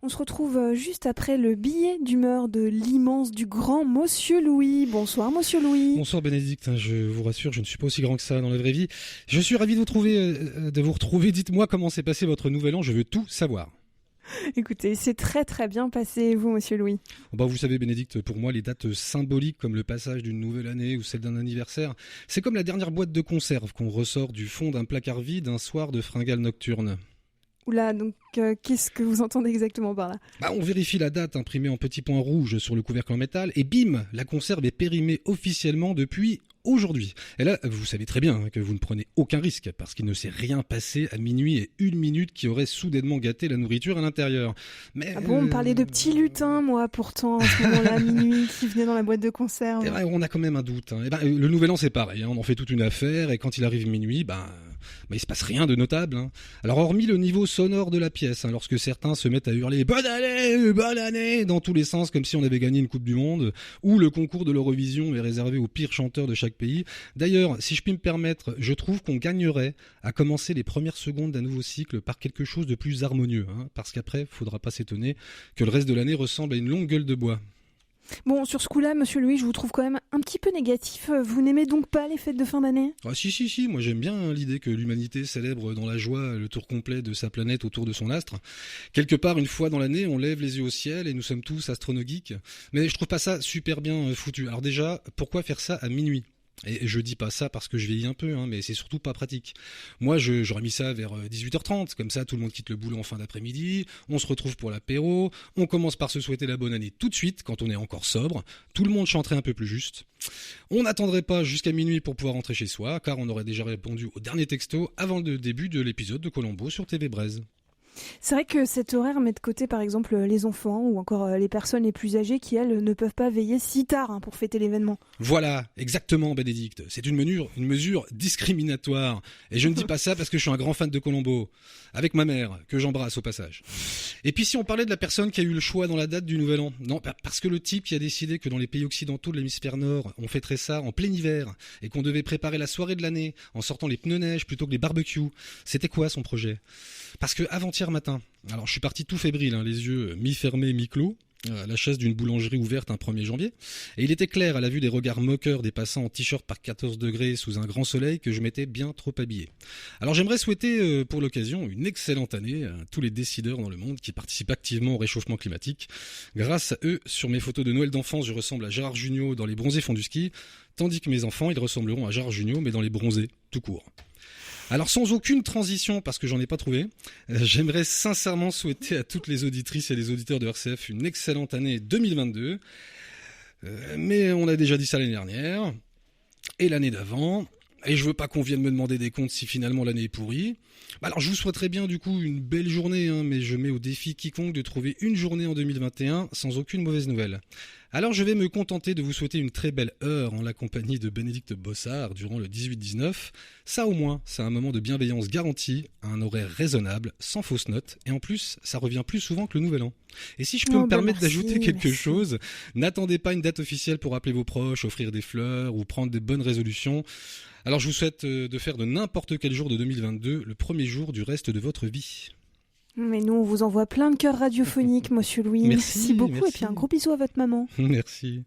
On se retrouve juste après le billet d'humeur de l'immense, du grand Monsieur Louis. Bonsoir Monsieur Louis. Bonsoir Bénédicte, je vous rassure, je ne suis pas aussi grand que ça dans la vraie vie. Je suis ravi de vous retrouver. Dites-moi comment s'est passé votre nouvel an, je veux tout savoir. Écoutez, c'est très très bien passé, et vous Monsieur Louis? Vous savez Bénédicte, pour moi les dates symboliques comme le passage d'une nouvelle année ou celle d'un anniversaire, c'est comme la dernière boîte de conserve qu'on ressort du fond d'un placard vide un soir de fringale nocturne. Oula, donc qu'est-ce que vous entendez exactement par là? On vérifie la date imprimée en petits points rouges sur le couvercle en métal et bim, la conserve est périmée officiellement depuis aujourd'hui. Et là, vous savez très bien que vous ne prenez aucun risque parce qu'il ne s'est rien passé à minuit et 1 minute qui aurait soudainement gâté la nourriture à l'intérieur. Mais on me parlait de petits lutins, moi, pourtant, à ce moment-là, à minuit, qui venait dans la boîte de conserve. On a quand même un doute. Le nouvel an, c'est pareil. On en fait toute une affaire et quand il arrive minuit, il se passe rien de notable. Alors, hormis le niveau sonore de la pièce, lorsque certains se mettent à hurler « Bonne année !» dans tous les sens, comme si on avait gagné une Coupe du Monde, ou le concours de l'Eurovision est réservé aux pires chanteurs de chaque pays. D'ailleurs, si je puis me permettre, je trouve qu'on gagnerait à commencer les premières secondes d'un nouveau cycle par quelque chose de plus harmonieux, parce qu'après, faudra pas s'étonner que le reste de l'année ressemble à une longue gueule de bois. Bon, sur ce coup-là, Monsieur Louis, je vous trouve quand même un petit peu négatif. Vous n'aimez donc pas les fêtes de fin d'année ? Si, moi j'aime bien l'idée que l'humanité célèbre dans la joie le tour complet de sa planète autour de son astre. Quelque part, une fois dans l'année, on lève les yeux au ciel et nous sommes tous astronogeeks. Mais je trouve pas ça super bien foutu. Alors déjà, pourquoi faire ça à minuit ? Et je dis pas ça parce que je vieillis un peu, mais c'est surtout pas pratique. Moi, j'aurais mis ça vers 18h30, comme ça tout le monde quitte le boulot en fin d'après-midi, on se retrouve pour l'apéro, on commence par se souhaiter la bonne année tout de suite, quand on est encore sobre, tout le monde chanterait un peu plus juste. On n'attendrait pas jusqu'à minuit pour pouvoir rentrer chez soi, car on aurait déjà répondu au dernier texto avant le début de l'épisode de Colombo sur TV Braise. C'est vrai que cet horaire met de côté par exemple les enfants ou encore les personnes les plus âgées qui, elles, ne peuvent pas veiller si tard pour fêter l'événement. Voilà, exactement Bénédicte. C'est une mesure discriminatoire. Et je ne dis pas ça parce que je suis un grand fan de Colombo. Avec ma mère, que j'embrasse au passage. Et puis si on parlait de la personne qui a eu le choix dans la date du Nouvel An. Non, parce que le type qui a décidé que dans les pays occidentaux de l'hémisphère nord, on fêterait ça en plein hiver et qu'on devait préparer la soirée de l'année en sortant les pneus neige plutôt que les barbecues. C'était quoi son projet ? Parce que avant-hier matin, alors je suis parti tout fébrile, les yeux mi-fermés, mi-clos, à la chasse d'une boulangerie ouverte un 1er janvier, et il était clair à la vue des regards moqueurs des passants en t-shirt par 14 degrés sous un grand soleil que je m'étais bien trop habillé. Alors j'aimerais souhaiter pour l'occasion une excellente année à tous les décideurs dans le monde qui participent activement au réchauffement climatique. Grâce à eux, sur mes photos de Noël d'enfance, je ressemble à Gérard Jugnot dans les bronzés font du ski, tandis que mes enfants, ils ressembleront à Gérard Jugnot mais dans les bronzés, tout court. Alors sans aucune transition, parce que j'en ai pas trouvé, j'aimerais sincèrement souhaiter à toutes les auditrices et les auditeurs de RCF une excellente année 2022. Mais on a déjà dit ça l'année dernière, et l'année d'avant, et je veux pas qu'on vienne me demander des comptes si finalement l'année est pourrie. Alors je vous souhaiterais bien du coup une belle journée, mais je mets au défi quiconque de trouver une journée en 2021 sans aucune mauvaise nouvelle. Alors je vais me contenter de vous souhaiter une très belle heure en la compagnie de Bénédicte Bossard durant le 18-19. Ça au moins, c'est un moment de bienveillance garantie, à un horaire raisonnable, sans fausses notes, et en plus, ça revient plus souvent que le Nouvel An. Et si je peux me permettre d'ajouter quelque chose, n'attendez pas une date officielle pour appeler vos proches, offrir des fleurs ou prendre des bonnes résolutions. Alors je vous souhaite de faire de n'importe quel jour de 2022 le premier jour du reste de votre vie. Mais nous, on vous envoie plein de cœurs radiophoniques, Monsieur Louis. Merci beaucoup, et puis un gros bisou à votre maman. Merci.